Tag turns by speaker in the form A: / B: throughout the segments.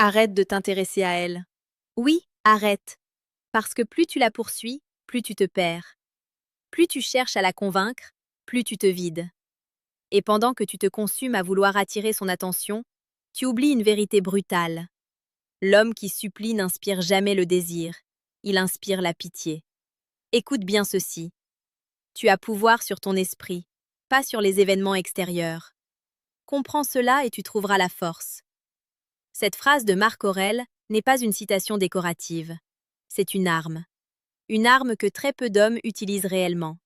A: Arrête de t'intéresser à elle. Oui, arrête. Parce que plus tu la poursuis, plus tu te perds. Plus tu cherches à la convaincre, plus tu te vides. Et pendant que tu te consumes à vouloir attirer son attention, tu oublies une vérité brutale. L'homme qui supplie n'inspire jamais le désir, il inspire la pitié. Écoute bien ceci. Tu as pouvoir sur ton esprit, pas sur les événements extérieurs. Comprends cela et tu trouveras la force. Cette phrase de Marc Aurèle n'est pas une citation décorative. C'est une arme. Une arme que très peu d'hommes utilisent réellement.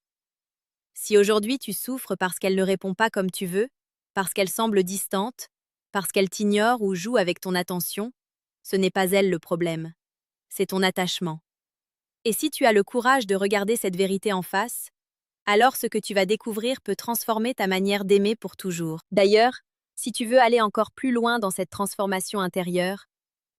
A: Si aujourd'hui tu souffres parce qu'elle ne répond pas comme tu veux, parce qu'elle semble distante, parce qu'elle t'ignore ou joue avec ton attention, ce n'est pas elle le problème. C'est ton attachement. Et si tu as le courage de regarder cette vérité en face, alors ce que tu vas découvrir peut transformer ta manière d'aimer pour toujours. D'ailleurs, si tu veux aller encore plus loin dans cette transformation intérieure,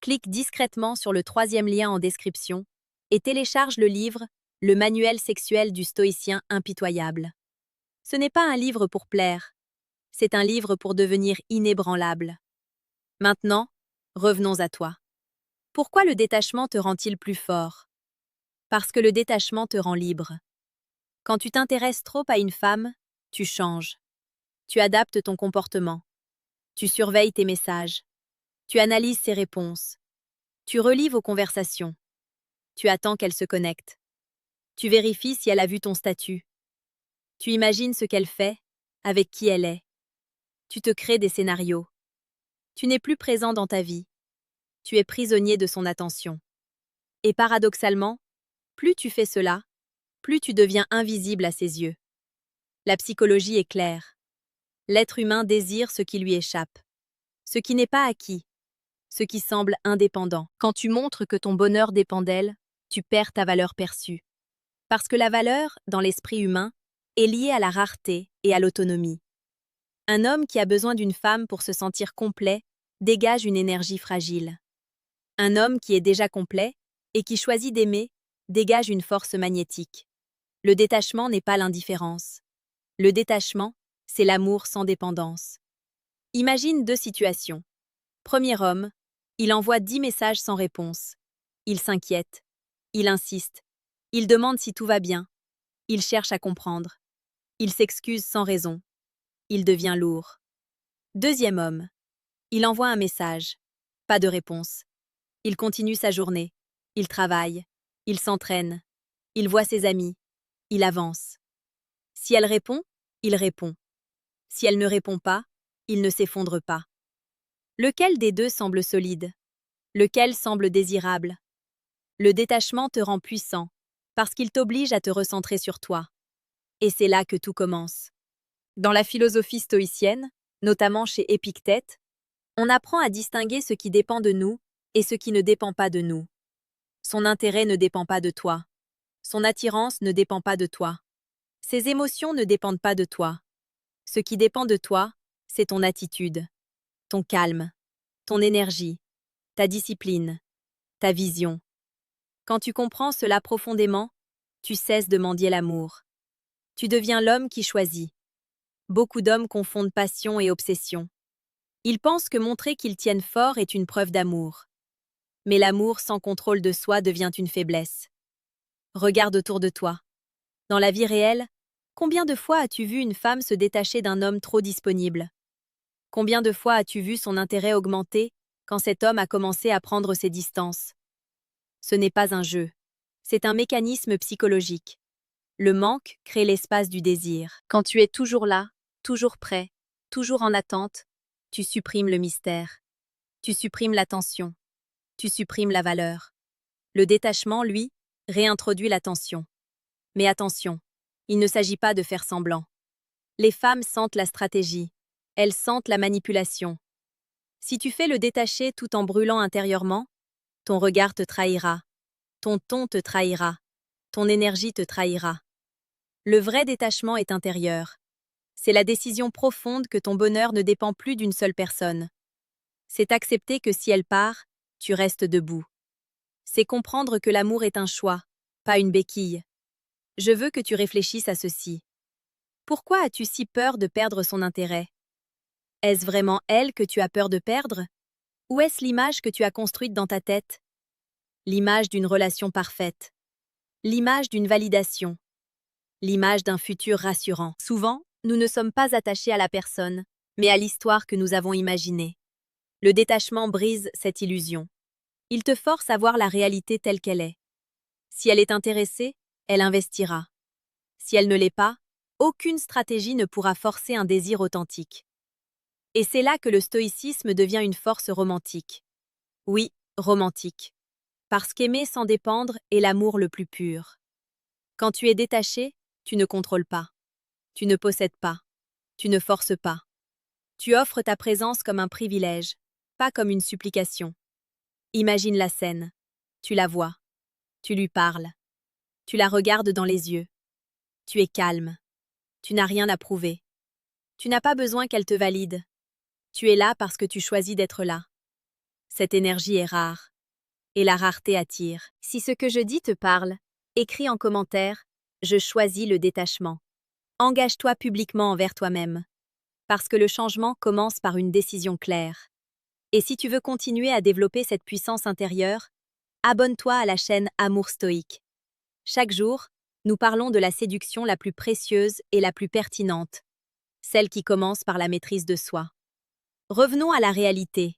A: clique discrètement sur le troisième lien en description et télécharge le livre Le manuel sexuel du stoïcien impitoyable. Ce n'est pas un livre pour plaire, c'est un livre pour devenir inébranlable. Maintenant, revenons à toi. Pourquoi le détachement te rend-il plus fort? Parce que le détachement te rend libre. Quand tu t'intéresses trop à une femme, tu changes. Tu adaptes ton comportement. Tu surveilles tes messages. Tu analyses ses réponses. Tu relis vos conversations. Tu attends qu'elle se connecte. Tu vérifies si elle a vu ton statut. Tu imagines ce qu'elle fait, avec qui elle est. Tu te crées des scénarios. Tu n'es plus présent dans ta vie. Tu es prisonnier de son attention. Et paradoxalement, plus tu fais cela, plus tu deviens invisible à ses yeux. La psychologie est claire. L'être humain désire ce qui lui échappe, ce qui n'est pas acquis, ce qui semble indépendant. Quand tu montres que ton bonheur dépend d'elle, tu perds ta valeur perçue. Parce que la valeur, dans l'esprit humain, est liée à la rareté et à l'autonomie. Un homme qui a besoin d'une femme pour se sentir complet dégage une énergie fragile. Un homme qui est déjà complet et qui choisit d'aimer dégage une force magnétique. Le détachement n'est pas l'indifférence. Le détachement, c'est l'amour sans dépendance. Imagine deux situations. Premier homme, il envoie 10 messages sans réponse. Il s'inquiète. Il insiste. Il demande si tout va bien. Il cherche à comprendre. Il s'excuse sans raison. Il devient lourd. Deuxième homme, il envoie un message. Pas de réponse. Il continue sa journée. Il travaille. Il s'entraîne. Il voit ses amis. Il avance. Si elle répond, il répond. Si elle ne répond pas, il ne s'effondre pas. Lequel des deux semble solide? Lequel semble désirable? Le détachement te rend puissant, parce qu'il t'oblige à te recentrer sur toi. Et c'est là que tout commence. Dans la philosophie stoïcienne, notamment chez Épictète, on apprend à distinguer ce qui dépend de nous et ce qui ne dépend pas de nous. Son intérêt ne dépend pas de toi. Son attirance ne dépend pas de toi. Ses émotions ne dépendent pas de toi. Ce qui dépend de toi, c'est ton attitude, ton calme, ton énergie, ta discipline, ta vision. Quand tu comprends cela profondément, tu cesses de mendier l'amour. Tu deviens l'homme qui choisit. Beaucoup d'hommes confondent passion et obsession. Ils pensent que montrer qu'ils tiennent fort est une preuve d'amour. Mais l'amour sans contrôle de soi devient une faiblesse. Regarde autour de toi. Dans la vie réelle, combien de fois as-tu vu une femme se détacher d'un homme trop disponible? Combien de fois as-tu vu son intérêt augmenter quand cet homme a commencé à prendre ses distances? Ce n'est pas un jeu. C'est un mécanisme psychologique. Le manque crée l'espace du désir. Quand tu es toujours là, toujours prêt, toujours en attente, tu supprimes le mystère. Tu supprimes l'attention. Tu supprimes la valeur. Le détachement, lui, réintroduit l'attention. Mais attention, il ne s'agit pas de faire semblant. Les femmes sentent la stratégie. Elles sentent la manipulation. Si tu fais le détacher tout en brûlant intérieurement, ton regard te trahira. Ton ton te trahira. Ton énergie te trahira. Le vrai détachement est intérieur. C'est la décision profonde que ton bonheur ne dépend plus d'une seule personne. C'est accepter que si elle part, tu restes debout. C'est comprendre que l'amour est un choix, pas une béquille. Je veux que tu réfléchisses à ceci. Pourquoi as-tu si peur de perdre son intérêt? Est-ce vraiment elle que tu as peur de perdre? Ou est-ce l'image que tu as construite dans ta tête? L'image d'une relation parfaite. L'image d'une validation. L'image d'un futur rassurant. Souvent, nous ne sommes pas attachés à la personne, mais à l'histoire que nous avons imaginée. Le détachement brise cette illusion. Il te force à voir la réalité telle qu'elle est. Si elle est intéressée, elle investira. Si elle ne l'est pas, aucune stratégie ne pourra forcer un désir authentique. Et c'est là que le stoïcisme devient une force romantique. Oui, romantique. Parce qu'aimer sans dépendre est l'amour le plus pur. Quand tu es détaché, tu ne contrôles pas. Tu ne possèdes pas. Tu ne forces pas. Tu offres ta présence comme un privilège, pas comme une supplication. Imagine la scène. Tu la vois. Tu lui parles. Tu la regardes dans les yeux. Tu es calme. Tu n'as rien à prouver. Tu n'as pas besoin qu'elle te valide. Tu es là parce que tu choisis d'être là. Cette énergie est rare. Et la rareté attire. Si ce que je dis te parle, écris en commentaire « Je choisis le détachement ». Engage-toi publiquement envers toi-même. Parce que le changement commence par une décision claire. Et si tu veux continuer à développer cette puissance intérieure, abonne-toi à la chaîne Amour Stoïque. Chaque jour, nous parlons de la séduction la plus précieuse et la plus pertinente, celle qui commence par la maîtrise de soi. Revenons à la réalité.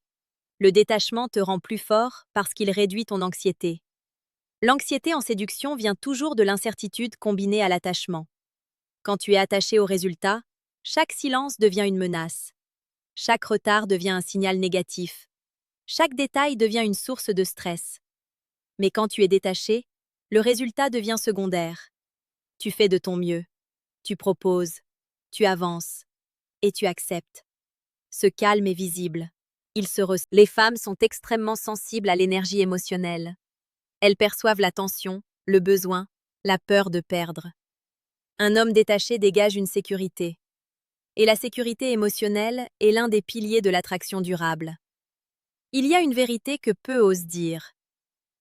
A: Le détachement te rend plus fort parce qu'il réduit ton anxiété. L'anxiété en séduction vient toujours de l'incertitude combinée à l'attachement. Quand tu es attaché au résultat, chaque silence devient une menace. Chaque retard devient un signal négatif. Chaque détail devient une source de stress. Mais quand tu es détaché, le résultat devient secondaire. Tu fais de ton mieux. Tu proposes. Tu avances. Et tu acceptes. Ce calme est visible. Les femmes sont extrêmement sensibles à l'énergie émotionnelle. Elles perçoivent la tension, le besoin, la peur de perdre. Un homme détaché dégage une sécurité. Et la sécurité émotionnelle est l'un des piliers de l'attraction durable. Il y a une vérité que peu osent dire.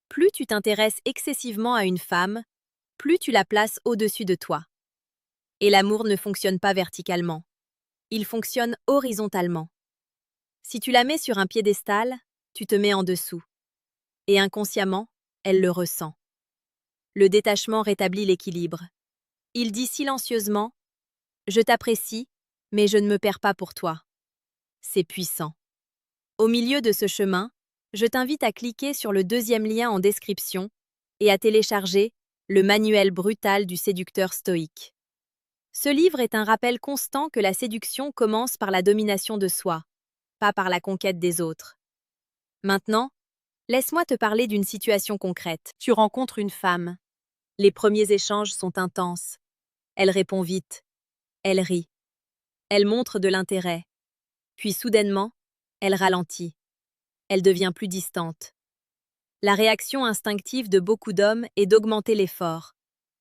A: Plus tu t'intéresses excessivement à une femme, plus tu la places au-dessus de toi. Et l'amour ne fonctionne pas verticalement. Il fonctionne horizontalement. Si tu la mets sur un piédestal, tu te mets en dessous. Et inconsciemment, elle le ressent. Le détachement rétablit l'équilibre. Il dit silencieusement « Je t'apprécie, mais je ne me perds pas pour toi ». C'est puissant. Au milieu de ce chemin, je t'invite à cliquer sur le deuxième lien en description et à télécharger le manuel brutal du séducteur stoïque. Ce livre est un rappel constant que la séduction commence par la domination de soi, pas par la conquête des autres. Maintenant, laisse-moi te parler d'une situation concrète. Tu rencontres une femme. Les premiers échanges sont intenses. Elle répond vite. Elle rit. Elle montre de l'intérêt. Puis soudainement, elle ralentit. Elle devient plus distante. La réaction instinctive de beaucoup d'hommes est d'augmenter l'effort.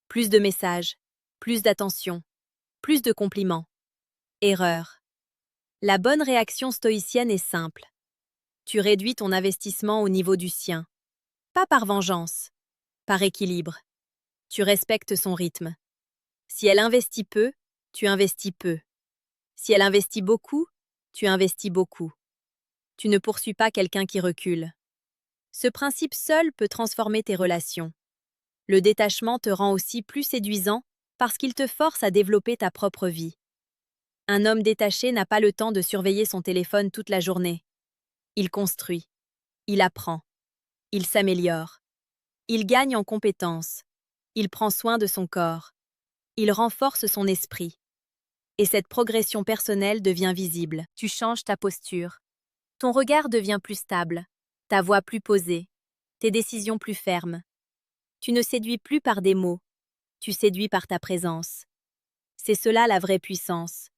A: Plus de messages, plus d'attention, plus de compliments. Erreur. La bonne réaction stoïcienne est simple. Tu réduis ton investissement au niveau du sien. Pas par vengeance, par équilibre. Tu respectes son rythme. Si elle investit peu, tu investis peu. Si elle investit beaucoup, tu investis beaucoup. Tu ne poursuis pas quelqu'un qui recule. Ce principe seul peut transformer tes relations. Le détachement te rend aussi plus séduisant parce qu'il te force à développer ta propre vie. Un homme détaché n'a pas le temps de surveiller son téléphone toute la journée. Il construit. Il apprend. Il s'améliore. Il gagne en compétences. Il prend soin de son corps. Il renforce son esprit. Et cette progression personnelle devient visible. Tu changes ta posture. Ton regard devient plus stable. Ta voix plus posée. Tes décisions plus fermes. Tu ne séduis plus par des mots. Tu séduis par ta présence. C'est cela la vraie puissance.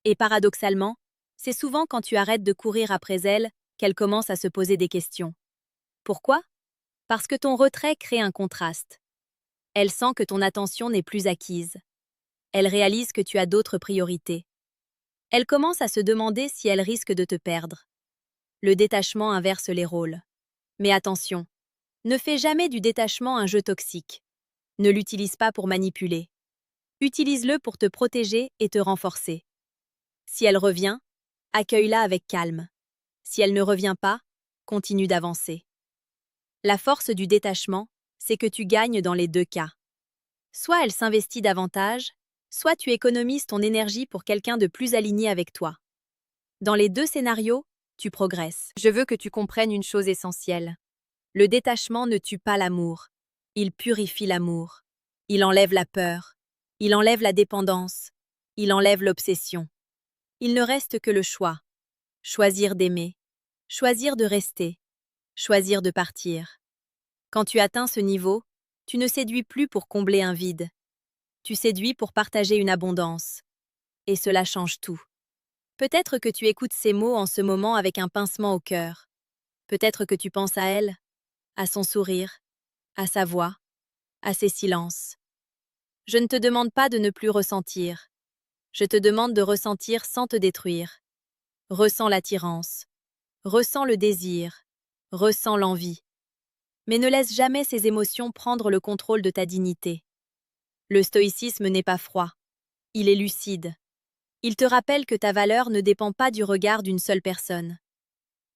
A: Et paradoxalement, c'est souvent quand tu arrêtes de courir après elle qu'elle commence à se poser des questions. Pourquoi? Parce que ton retrait crée un contraste. Elle sent que ton attention n'est plus acquise. Elle réalise que tu as d'autres priorités. Elle commence à se demander si elle risque de te perdre. Le détachement inverse les rôles. Mais attention, ne fais jamais du détachement un jeu toxique. Ne l'utilise pas pour manipuler. Utilise-le pour te protéger et te renforcer. Si elle revient, accueille-la avec calme. Si elle ne revient pas, continue d'avancer. La force du détachement, c'est que tu gagnes dans les deux cas. Soit elle s'investit davantage, soit tu économises ton énergie pour quelqu'un de plus aligné avec toi. Dans les deux scénarios, tu progresses. Je veux que tu comprennes une chose essentielle. Le détachement ne tue pas l'amour. Il purifie l'amour. Il enlève la peur. Il enlève la dépendance. Il enlève l'obsession. Il ne reste que le choix. Choisir d'aimer. Choisir de rester. Choisir de partir. Quand tu atteins ce niveau, tu ne séduis plus pour combler un vide. Tu séduis pour partager une abondance. Et cela change tout. Peut-être que tu écoutes ces mots en ce moment avec un pincement au cœur. Peut-être que tu penses à elle, à son sourire, à sa voix, à ses silences. Je ne te demande pas de ne plus ressentir. Je te demande de ressentir sans te détruire. Ressens l'attirance. Ressens le désir. Ressens l'envie. Mais ne laisse jamais ces émotions prendre le contrôle de ta dignité. Le stoïcisme n'est pas froid. Il est lucide. Il te rappelle que ta valeur ne dépend pas du regard d'une seule personne.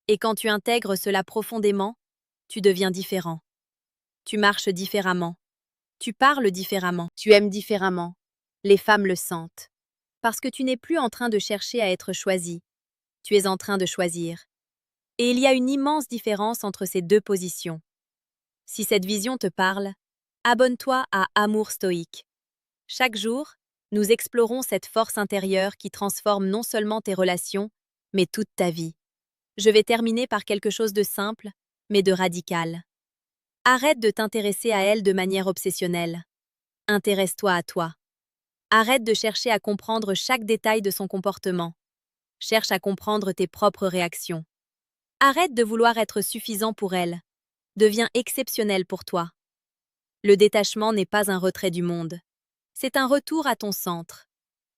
A: Et quand tu intègres cela profondément, tu deviens différent. Tu marches différemment. Tu parles différemment. Tu aimes différemment. Les femmes le sentent. Parce que tu n'es plus en train de chercher à être choisi. Tu es en train de choisir. Et il y a une immense différence entre ces deux positions. Si cette vision te parle, abonne-toi à Amour Stoïque. Chaque jour, nous explorons cette force intérieure qui transforme non seulement tes relations, mais toute ta vie. Je vais terminer par quelque chose de simple, mais de radical. Arrête de t'intéresser à elle de manière obsessionnelle. Intéresse-toi à toi. Arrête de chercher à comprendre chaque détail de son comportement. Cherche à comprendre tes propres réactions. Arrête de vouloir être suffisant pour elle. Deviens exceptionnel pour toi. Le détachement n'est pas un retrait du monde. C'est un retour à ton centre.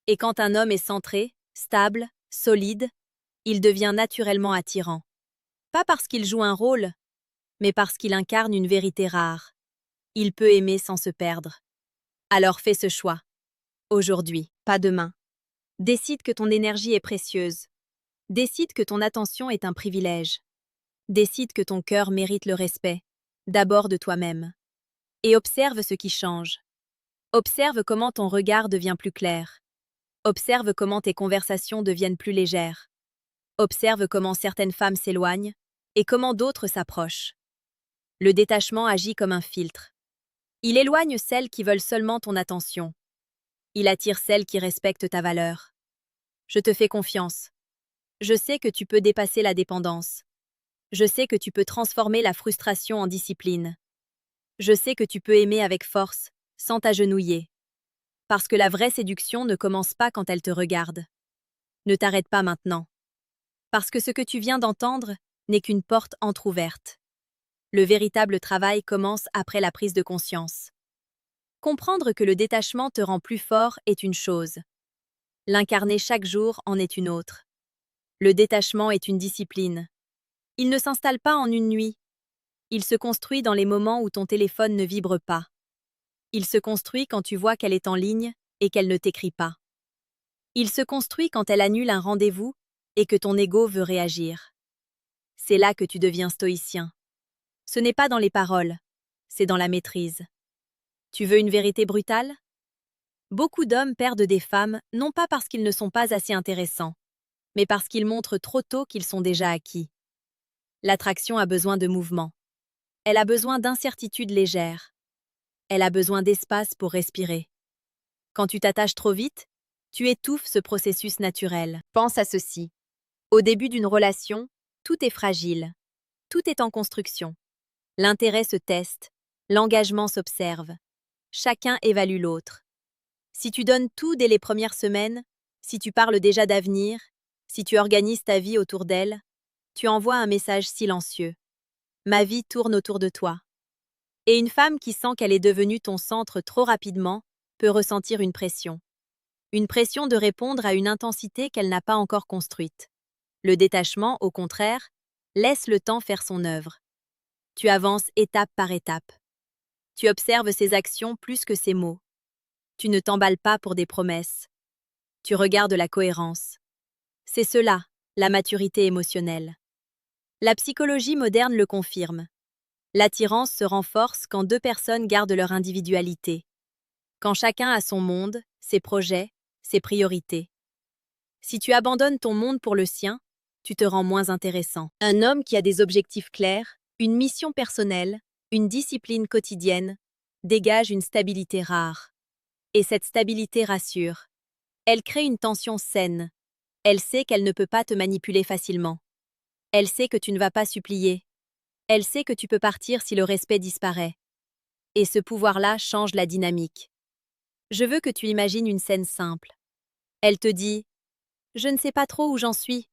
A: Et quand un homme est centré, stable, solide, il devient naturellement attirant. Pas parce qu'il joue un rôle, mais parce qu'il incarne une vérité rare. Il peut aimer sans se perdre. Alors fais ce choix. Aujourd'hui, pas demain. Décide que ton énergie est précieuse. Décide que ton attention est un privilège. Décide que ton cœur mérite le respect, d'abord de toi-même. Et observe ce qui change. Observe comment ton regard devient plus clair. Observe comment tes conversations deviennent plus légères. Observe comment certaines femmes s'éloignent et comment d'autres s'approchent. Le détachement agit comme un filtre. Il éloigne celles qui veulent seulement ton attention. Il attire celles qui respectent ta valeur. Je te fais confiance. Je sais que tu peux dépasser la dépendance. Je sais que tu peux transformer la frustration en discipline. Je sais que tu peux aimer avec force, sans t'agenouiller. Parce que la vraie séduction ne commence pas quand elle te regarde. Ne t'arrête pas maintenant. Parce que ce que tu viens d'entendre n'est qu'une porte entr'ouverte. Le véritable travail commence après la prise de conscience. Comprendre que le détachement te rend plus fort est une chose. L'incarner chaque jour en est une autre. Le détachement est une discipline. Il ne s'installe pas en une nuit. Il se construit dans les moments où ton téléphone ne vibre pas. Il se construit quand tu vois qu'elle est en ligne et qu'elle ne t'écrit pas. Il se construit quand elle annule un rendez-vous et que ton ego veut réagir. C'est là que tu deviens stoïcien. Ce n'est pas dans les paroles, c'est dans la maîtrise. Tu veux une vérité brutale? Beaucoup d'hommes perdent des femmes non pas parce qu'ils ne sont pas assez intéressants, mais parce qu'ils montrent trop tôt qu'ils sont déjà acquis. L'attraction a besoin de mouvement. Elle a besoin d'incertitudes légères. Elle a besoin d'espace pour respirer. Quand tu t'attaches trop vite, tu étouffes ce processus naturel. Pense à ceci. Au début d'une relation, tout est fragile. Tout est en construction. L'intérêt se teste, l'engagement s'observe. Chacun évalue l'autre. Si tu donnes tout dès les premières semaines, si tu parles déjà d'avenir, si tu organises ta vie autour d'elle, tu envoies un message silencieux. Ma vie tourne autour de toi. Et une femme qui sent qu'elle est devenue ton centre trop rapidement peut ressentir une pression. Une pression de répondre à une intensité qu'elle n'a pas encore construite. Le détachement, au contraire, laisse le temps faire son œuvre. Tu avances étape par étape. Tu observes ses actions plus que ses mots. Tu ne t'emballes pas pour des promesses. Tu regardes la cohérence. C'est cela, la maturité émotionnelle. La psychologie moderne le confirme. L'attirance se renforce quand deux personnes gardent leur individualité. Quand chacun a son monde, ses projets, ses priorités. Si tu abandonnes ton monde pour le sien, tu te rends moins intéressant. Un homme qui a des objectifs clairs, une mission personnelle, une discipline quotidienne, dégage une stabilité rare. Et cette stabilité rassure. Elle crée une tension saine. Elle sait qu'elle ne peut pas te manipuler facilement. Elle sait que tu ne vas pas supplier. Elle sait que tu peux partir si le respect disparaît. Et ce pouvoir-là change la dynamique. Je veux que tu imagines une scène simple. Elle te dit « Je ne sais pas trop où j'en suis ».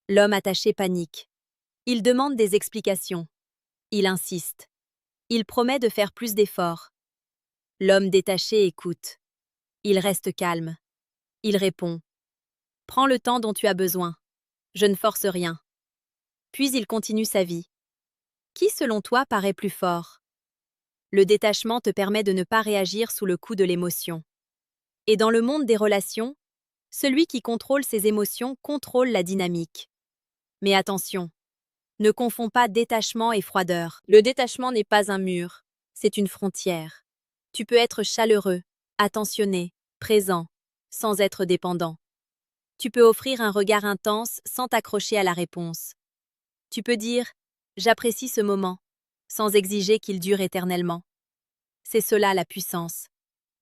A: L'homme attaché panique. Il demande des explications. Il insiste. Il promet de faire plus d'efforts. L'homme détaché écoute. Il reste calme. Il répond. Prends le temps dont tu as besoin. Je ne force rien. Puis il continue sa vie. Qui, selon toi, paraît plus fort? Le détachement te permet de ne pas réagir sous le coup de l'émotion. Et dans le monde des relations, celui qui contrôle ses émotions contrôle la dynamique. Mais attention, ne confonds pas détachement et froideur. Le détachement n'est pas un mur, c'est une frontière. Tu peux être chaleureux, attentionné, présent, sans être dépendant. Tu peux offrir un regard intense sans t'accrocher à la réponse. Tu peux dire « J'apprécie ce moment », sans exiger qu'il dure éternellement. C'est cela la puissance.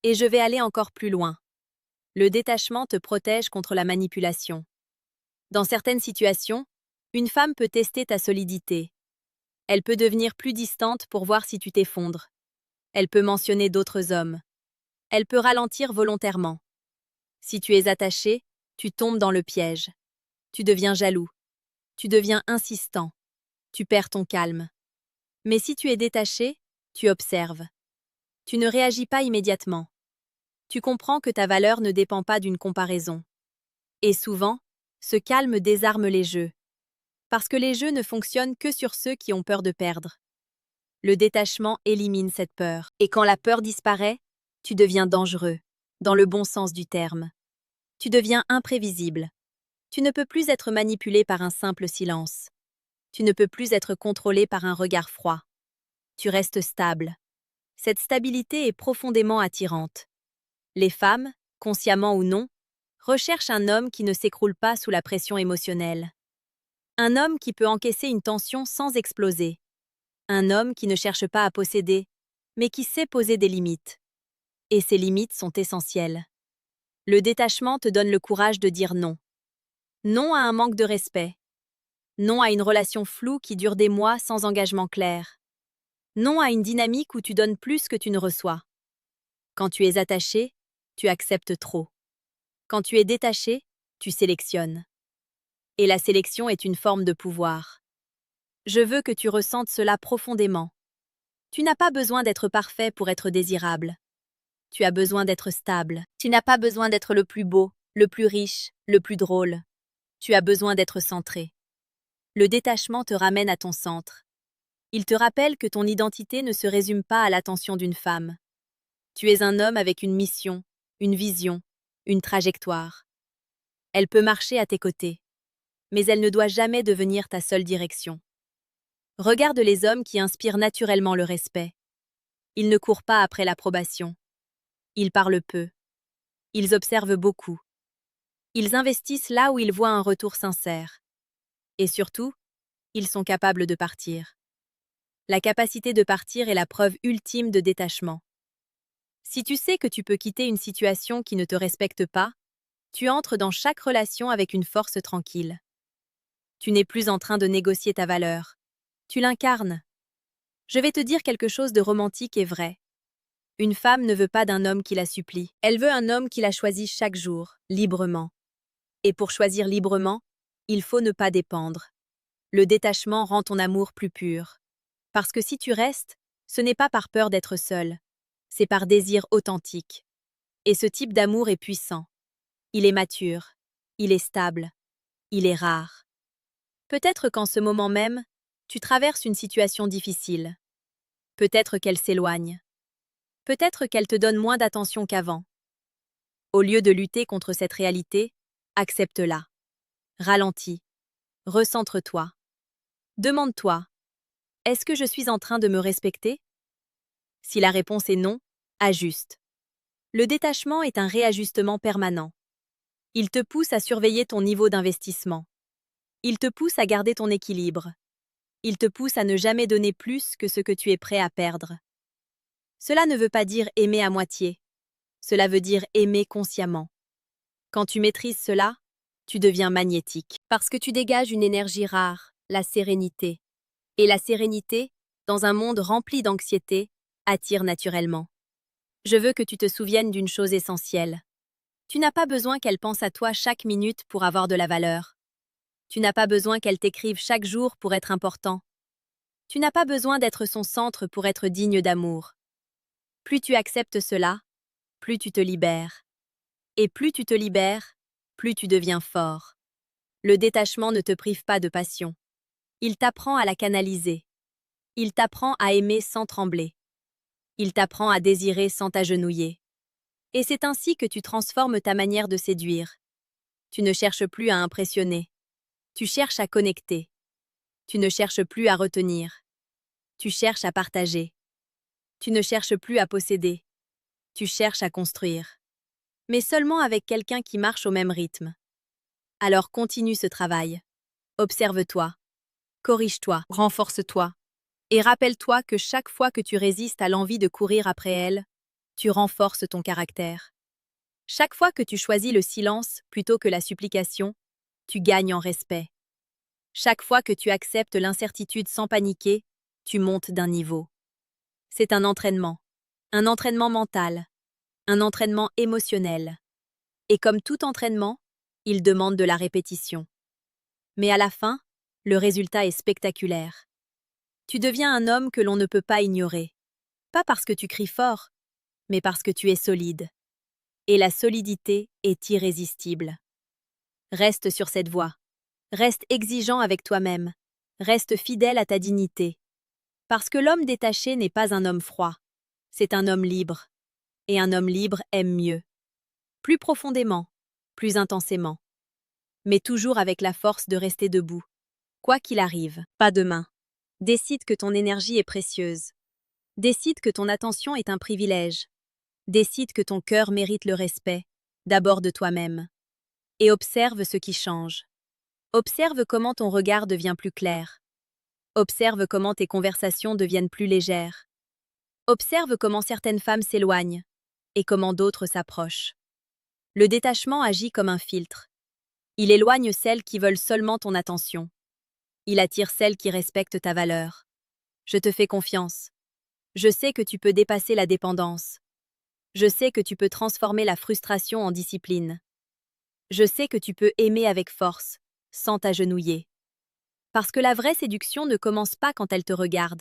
A: Et je vais aller encore plus loin. Le détachement te protège contre la manipulation. Dans certaines situations, une femme peut tester ta solidité. Elle peut devenir plus distante pour voir si tu t'effondres. Elle peut mentionner d'autres hommes. Elle peut ralentir volontairement. Si tu es attaché, tu tombes dans le piège. Tu deviens jaloux. Tu deviens insistant. Tu perds ton calme. Mais si tu es détaché, tu observes. Tu ne réagis pas immédiatement. Tu comprends que ta valeur ne dépend pas d'une comparaison. Et souvent, ce calme désarme les jeux. Parce que les jeux ne fonctionnent que sur ceux qui ont peur de perdre. Le détachement élimine cette peur. Et quand la peur disparaît, tu deviens dangereux, dans le bon sens du terme. Tu deviens imprévisible. Tu ne peux plus être manipulé par un simple silence. Tu ne peux plus être contrôlé par un regard froid. Tu restes stable. Cette stabilité est profondément attirante. Les femmes, consciemment ou non, recherchent un homme qui ne s'écroule pas sous la pression émotionnelle. Un homme qui peut encaisser une tension sans exploser. Un homme qui ne cherche pas à posséder, mais qui sait poser des limites. Et ces limites sont essentielles. Le détachement te donne le courage de dire non. Non à un manque de respect. Non à une relation floue qui dure des mois sans engagement clair. Non à une dynamique où tu donnes plus que tu ne reçois. Quand tu es attaché, tu acceptes trop. Quand tu es détaché, tu sélectionnes. Et la sélection est une forme de pouvoir. Je veux que tu ressentes cela profondément. Tu n'as pas besoin d'être parfait pour être désirable. Tu as besoin d'être stable. Tu n'as pas besoin d'être le plus beau, le plus riche, le plus drôle. Tu as besoin d'être centré. Le détachement te ramène à ton centre. Il te rappelle que ton identité ne se résume pas à l'attention d'une femme. Tu es un homme avec une mission, une vision, une trajectoire. Elle peut marcher à tes côtés, mais elle ne doit jamais devenir ta seule direction. Regarde les hommes qui inspirent naturellement le respect. Ils ne courent pas après l'approbation. Ils parlent peu. Ils observent beaucoup. Ils investissent là où ils voient un retour sincère. Et surtout, ils sont capables de partir. La capacité de partir est la preuve ultime de détachement. Si tu sais que tu peux quitter une situation qui ne te respecte pas, tu entres dans chaque relation avec une force tranquille. Tu n'es plus en train de négocier ta valeur. Tu l'incarnes. Je vais te dire quelque chose de romantique et vrai. Une femme ne veut pas d'un homme qui la supplie. Elle veut un homme qui la choisit chaque jour, librement. Et pour choisir librement, il faut ne pas dépendre. Le détachement rend ton amour plus pur. Parce que si tu restes, ce n'est pas par peur d'être seul. C'est par désir authentique. Et ce type d'amour est puissant. Il est mature. Il est stable. Il est rare. Peut-être qu'en ce moment même, tu traverses une situation difficile. Peut-être qu'elle s'éloigne. Peut-être qu'elle te donne moins d'attention qu'avant. Au lieu de lutter contre cette réalité, accepte-la. Ralentis. Recentre-toi. Demande-toi, est-ce que je suis en train de me respecter? Si la réponse est non, ajuste. Le détachement est un réajustement permanent. Il te pousse à surveiller ton niveau d'investissement. Il te pousse à garder ton équilibre. Il te pousse à ne jamais donner plus que ce que tu es prêt à perdre. Cela ne veut pas dire aimer à moitié. Cela veut dire aimer consciemment. Quand tu maîtrises cela, tu deviens magnétique. Parce que tu dégages une énergie rare, la sérénité. Et la sérénité, dans un monde rempli d'anxiété, attire naturellement. Je veux que tu te souviennes d'une chose essentielle. Tu n'as pas besoin qu'elle pense à toi chaque minute pour avoir de la valeur. Tu n'as pas besoin qu'elle t'écrive chaque jour pour être important. Tu n'as pas besoin d'être son centre pour être digne d'amour. Plus tu acceptes cela, plus tu te libères. Et plus tu te libères, plus tu deviens fort. Le détachement ne te prive pas de passion. Il t'apprend à la canaliser. Il t'apprend à aimer sans trembler. Il t'apprend à désirer sans t'agenouiller. Et c'est ainsi que tu transformes ta manière de séduire. Tu ne cherches plus à impressionner. Tu cherches à connecter. Tu ne cherches plus à retenir. Tu cherches à partager. Tu ne cherches plus à posséder. Tu cherches à construire. Mais seulement avec quelqu'un qui marche au même rythme. Alors continue ce travail. Observe-toi. Corrige-toi. Renforce-toi. Et rappelle-toi que chaque fois que tu résistes à l'envie de courir après elle, tu renforces ton caractère. Chaque fois que tu choisis le silence plutôt que la supplication, tu gagnes en respect. Chaque fois que tu acceptes l'incertitude sans paniquer, tu montes d'un niveau. C'est un entraînement mental, un entraînement émotionnel. Et comme tout entraînement, il demande de la répétition. Mais à la fin, le résultat est spectaculaire. Tu deviens un homme que l'on ne peut pas ignorer. Pas parce que tu cries fort, mais parce que tu es solide. Et la solidité est irrésistible. Reste sur cette voie. Reste exigeant avec toi-même. Reste fidèle à ta dignité. Parce que l'homme détaché n'est pas un homme froid. C'est un homme libre. Et un homme libre aime mieux. Plus profondément, plus intensément. Mais toujours avec la force de rester debout. Quoi qu'il arrive, pas demain. Décide que ton énergie est précieuse. Décide que ton attention est un privilège. Décide que ton cœur mérite le respect, d'abord de toi-même. Et observe ce qui change. Observe comment ton regard devient plus clair. Observe comment tes conversations deviennent plus légères. Observe comment certaines femmes s'éloignent et comment d'autres s'approchent. Le détachement agit comme un filtre. Il éloigne celles qui veulent seulement ton attention. Il attire celles qui respectent ta valeur. Je te fais confiance. Je sais que tu peux dépasser la dépendance. Je sais que tu peux transformer la frustration en discipline. Je sais que tu peux aimer avec force, sans t'agenouiller. Parce que la vraie séduction ne commence pas quand elle te regarde.